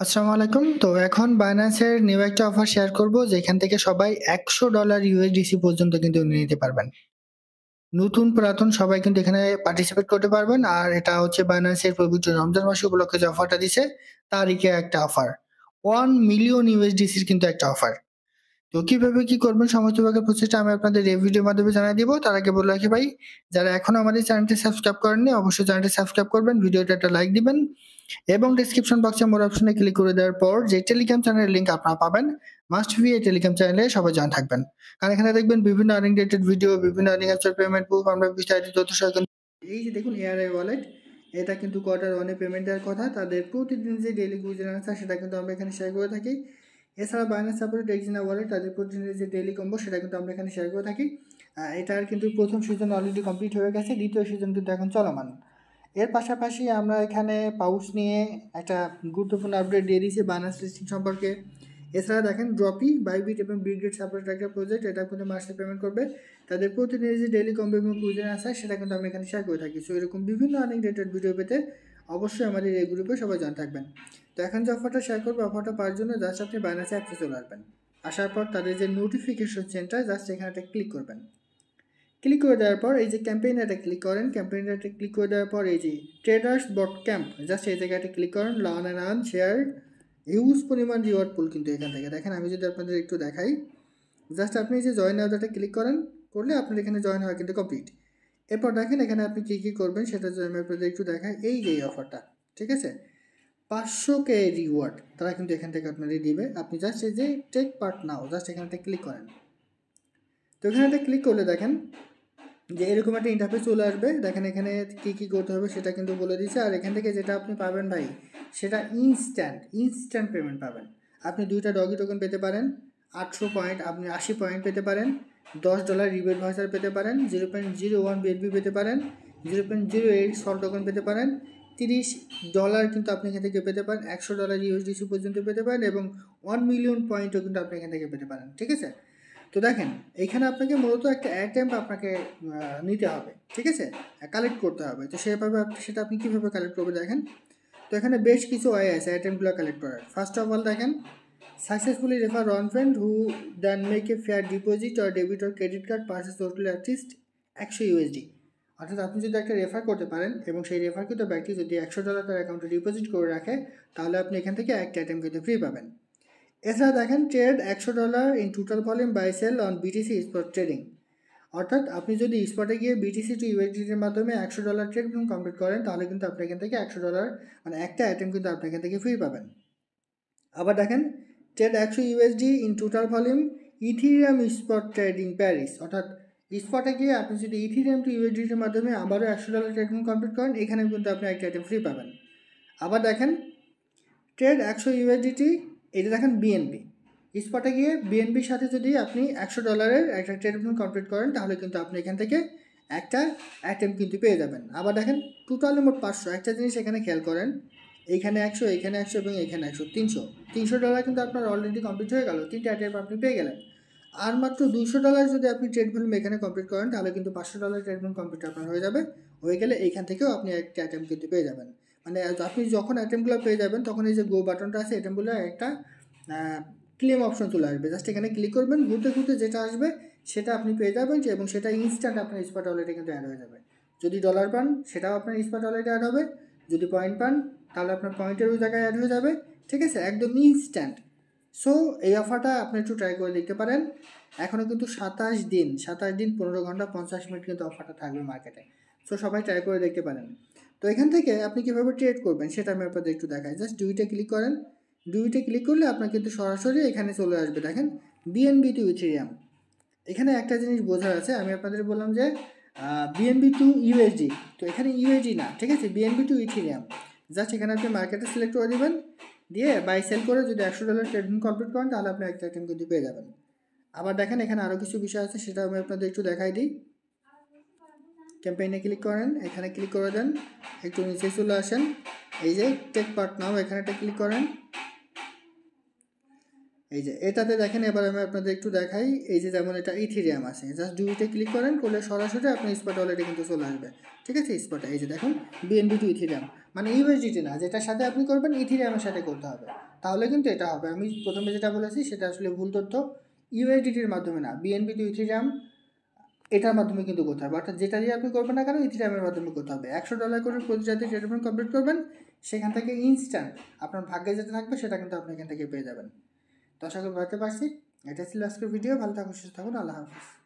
আসসালামু আলাইকুম। তো এখন বাইন্যান্সের নিউ একটা অফার শেয়ার করব যেখান থেকে সবাই $100 ইউএসডিসি পর্যন্ত কিন্তু নিতে পারবেন। নতুন পুরাতন সবাই কিন্তু এখানে পার্টিসিপেট করতে পারবেন। আর এটা হচ্ছে বাইন্যান্সের পবিত্র রমজান মাস উপলক্ষে যে অফারটা দিছে তারই একটা অফার। 1 মিলিয়ন ইউএসডিসির কিন্তু একটা অফার। তো কিভাবে কি করবেন সমস্ত প্রকার প্রসেসটা আমি আপনাদের এই ভিডিওর মাধ্যমে জানিয়ে দিব। তার আগে বলে রাখি ভাই, যারা এখনো আমাদের চ্যানেলটি সাবস্ক্রাইব করেননি অবশ্যই চ্যানেলটি সাবস্ক্রাইব করবেন, ভিডিওটা একটা লাইক দিবেন এবং ডেসক্রিপশন বক্সে মোর অপশনে ক্লিক করে দেওয়ার পর যে টেলিগ্রাম চ্যানেলের লিংক আপনারা পাবেন, মাস্ট বি এই টেলিগ্রাম চ্যানেলে সবাই জয়েন থাকবেন। কারণ এখানে দেখবেন বিভিন্ন আর্নিং রিলেটেড ভিডিও, বিভিন্ন আর্নিং অ্যাপসের পেমেন্ট প্রুফ, আমরা বিস্তারিত তথ্য সহ এই যে দেখুন এআরআই ওয়ালেট, এটা কিন্তু কোয়ার্টার ওয়ানে পেমেন্ট দেওয়ার কথা। তাদের প্রতিদিন যে ডেইলি গুজরান আছে সেটা কিন্তু আমরা এখানে শেয়ার করে থাকি। এছাড়া বাইন্যান্স সাপোর্টেড এক্সিনা ওয়ালেট, তাদের প্রতিদিনের যে ডেইলি কম্বো সেটা কিন্তু আমরা এখানে শেয়ার করে থাকি। এটার কিন্তু প্রথম সিজন অলরেডি কমপ্লিট হয়ে গেছে, দ্বিতীয় সিজন কিন্তু এখন চলমান। এর পাশাপাশি আমরা এখানে পাউচ নিয়ে একটা গুরুত্বপূর্ণ আপডেট দিয়ে দিয়েছি বাইন্যান্স লিস্টিং সম্পর্কে। এছাড়া দেখেন ড্রপি, বাইবিট এবং বিটগেট সাপোর্টেড একটা প্রজেক্ট, এটা কিন্তু মাসে পেমেন্ট করবে। তাদের প্রতিদিনের যে ডেইলি কম্বো এবং কুইজেন আছে সেটা কিন্তু আমি এখানে শেয়ার করে থাকি। সো এরকম বিভিন্ন আর্নিং রিলেটেড ভিডিও পেতে অবশ্যই আমাদের এই গ্রুপে সবাই জয়েন থাকবেন। তো এখন যে অফারটা শেয়ার করবো, অফারটা পাওয়ার জন্য জাস্ট আপনি বাইন্যান্স অ্যাপসে চলে আসবেন। আসার পর তাদের যে নোটিফিকেশন সেন্টার, জাস্ট এখানে একটা ক্লিক করবেন। ক্লিক করে দেওয়ার পর এই যে ক্যাম্পেইনারটা ক্লিক করেন, ক্যাম্পেইনারটা ক্লিক করে দেওয়ার পর এই যে ট্রেডার্স বট ক্যাম্প, জাস্ট এই জায়গাটা ক্লিক করেন। Learn and earn share huge পরিমাণ রিওয়ার্ড পুল কিন্তু এখান থেকে দেখেন। আমি যদি আপনাদের একটু দেখাই, জাস্ট আপনি যে জয়েন নাওটা ক্লিক করেন, করলে আপনার এখানে জয়েন হওয়া কিন্তু কমপ্লিট। এরপর দেখেন এখানে আপনি কী কী করবেন সেটা যদি আমি আপনাদের একটু দেখাই। এই যে অফারটা, ঠিক আছে, 500K রিওয়ার্ড তারা কিন্তু এখান থেকে আপনাদের দিবে। আপনি জাস্ট এই যে টেক পার্ট নাও, জাস্ট এখানটা ক্লিক করেন। তো এখানে ক্লিক করলে দেখেন যে এরকম একটা ইন্টারফেস চলে আসবে। দেখেন এখানে কী কী করতে হবে সেটা কিন্তু বলে দিচ্ছে। আর এখান থেকে যেটা আপনি পাবেন ভাই, সেটা ইনস্ট্যান্ট পেমেন্ট পাবেন। আপনি 2টা ডগি টোকেন পেতে পারেন, 800 পয়েন্ট, আপনি 80 পয়েন্ট পেতে পারেন, $10 রিবেট ভাউচার পেতে পারেন, 0.01 বিএনপি পেতে পারেন, 0.08 সল টোকেন পেতে পারেন, $30 কিন্তু আপনি এখান থেকে পেতে পারেন, $100 ইউএসডিসি পর্যন্ত পেতে পারেন এবং 1 মিলিয়ন পয়েন্টও কিন্তু আপনি এখান থেকে পেতে পারেন। ঠিক আছে, তো দেখেন এইখানে আপনাকে মূলত একটা অ্যাটেম্প আপনাকে নিতে হবে, ঠিক আছে, কালেক্ট করতে হবে। তো সেভাবে সেটা আপনি কীভাবে কালেক্ট করবে দেখেন। তো এখানে বেশ কিছু ওয়ে আছে অ্যাটেম্পগুলো কালেক্ট করার। ফার্স্ট অফ অল দেখেন, successfully refer one friend who then make a fair deposit or debit or credit card purchase total at least 100 USD. অর্থাৎ আপনি যদি একটা রেফার করতে পারেন এবং সেই রেফারকৃত ব্যক্তি যদি $100 তার অ্যাকাউন্টে ডিপোজিট করে রাখে, তাহলে আপনি এখান থেকে একটা অ্যাটেম্প কিন্তু ফ্রি পাবেন। এছাড়া দেখেন trade $100 in total volume buy sell on BTC spot trading. অর্থাৎ আপনি যদি স্পটে গিয়ে বিটিসি টু ইউএসডিটির মাধ্যমে $100 ট্রেড কমপ্লিট করেন, তাহলে কিন্তু আপনি এখান থেকে $100 মানে একটা আইটেম কিন্তু আপনি এখান থেকে ফ্রি পাবেন। আবার দেখেন trade 100 USD in total volume ethereum spot trading Paris. অর্থাৎ স্পটে গিয়ে আপনি যদি ইথিরিয়াম টু ইউএসডিটির মাধ্যমে আবারও $100 ট্রেড কমপ্লিট করেন, এখানে কিন্তু আপনি একটা আইটেম ফ্রি পাবেন। আবার দেখেন ট্রেড 100 ইউএসডিটি, এটা দেখেন বিএনবি, স্পটে গিয়ে বিএনবির সাথে যদি আপনি $100 একটা ট্রেড কমপ্লিট করেন, তাহলে কিন্তু আপনি এখান থেকে একটা আইটেম কিন্তু পেয়ে যাবেন। আবার দেখেন টোটালি মোট 500। একটা জিনিস এখানে খেয়াল করেন, এইখানে 100, এখানে 100 এবং এখানে 100, $300 কিন্তু আপনার অলরেডি কমপ্লিট হয়ে গেল, 3টা আইটেম আপনি পেয়ে গেলেন। আর মাত্র $200 যদি আপনি ট্রেড ভলিউম এখানে কমপ্লিট করেন, তাহলে কিন্তু $500 ট্রেড ভলিউম কমপ্লিট আপনার হয়ে যাবে। হয়ে গেলে এইখান থেকেও আপনি একটা আইটেম কিন্তু পেয়ে যাবেন। মানে আপনি যখন আইটেমগুলো পেয়ে যাবেন, তখন এই যে গো বাটনটা আছে, আইটেমগুলো একটা ক্লেম অপশন চলে আসবে। জাস্ট এখানে ক্লিক করবেন, ঘুরতে ঘুরতে যেটা আসবে সেটা আপনি পেয়ে যাবেন এবং সেটা ইনস্ট্যান্ট আপনার স্পট ওয়ালেটে কিন্তু অ্যাড হয়ে যাবে। যদি ডলার পান সেটাও আপনার স্পট ওয়ালেটে অ্যাড হবে, যদি পয়েন্ট পান তাহলে আপনার পয়েন্টের ওই জায়গায় অ্যাড হয়ে যাবে। ঠিক আছে, একদম ইনস্ট্যান্ট। সো এই অফারটা আপনি একটু ট্রাই করে দেখতে পারেন। এখনও কিন্তু 27 দিন 15 ঘন্টা 50 মিনিট কিন্তু অফারটা থাকবে মার্কেটে। সো সবাই ট্রাই করে দেখতে পারেন। তো এখান থেকে আপনি কীভাবে ট্রেড করবেন সেটা আমি আপনাদের একটু দেখাই। জাস্ট ডুইটে ক্লিক করেন, ডুইটে ক্লিক করলে আপনার কিন্তু সরাসরি এখানে চলে আসবে। দেখেন বিএনবি টু ইথেরিয়াম। এখানে একটা জিনিস বোঝার আছে, আমি আপনাদের বললাম যে বিএনবি টু ইউএসডি, তো এখানে ইউএসডি না, ঠিক আছে, বিএনবি টু ইথেরিয়াম। জাস্ট এখানে আপনি মার্কেটে সিলেক্ট করে দেবেন, দিয়ে বাই সেল করে যদি $100 ট্রেডিং কমপ্লিট করেন, তাহলে আপনি একটা আইটেম কিন্তু পেয়ে যাবেন। আবার দেখেন এখানে আরও কিছু বিষয় আছে, সেটা আমি আপনাদের একটু দেখাই দিই। ক্যাম্পেইনে ক্লিক করেন, এখানে ক্লিক করে দেন, একটু নিচে চলে আসেন, এই যে টেক পার্ট নাও, এখানে ক্লিক করেন। এই যে এটাতে দেখেন, এবার আমি আপনাদের একটু দেখাই। এই যে যেমন এটা ইথেরিয়াম আছে, জাস্ট ডুইটে ক্লিক করেন, করলে সরাসরি আপনার স্পট ওয়ালেটে কিন্তু চলে আসবে। ঠিক আছে, স্পটে এই যে দেখুন বিএনবি টু ইথেরিয়াম, মানে ইউএসডিটি না, যেটার সাথে আপনি করবেন ইথেরিয়ামের সাথে করতে হবে। তাহলে কিন্তু এটা হবে। আমি প্রথমে যেটা বলেছি সেটা আসলে ভুল তথ্য। ইউএসডিটির মাধ্যমে না, বিএনবি টু ইথিরিয়াম এটার মাধ্যমে কিন্তু করতে হবে। অর্থাৎ যেটা দিয়ে আপনি করবেন না কেন, ইথিরিয়ামের মাধ্যমে করতে হবে। $100 করে প্রতি জাতীয় ট্রেড পেমেন্ট কমপ্লিট করবেন, সেখান থেকে ইনস্ট্যান্ট আপনার ভাগ্যে যেটা থাকবে সেটা কিন্তু আপনি এখান থেকে পেয়ে যাবেন। তো আশা করি বুঝতে পারছি। এটা ছিল আজকের ভিডিও। ভালো থাকুন, সুস্থ থাকুন, আল্লাহ হাফিজ।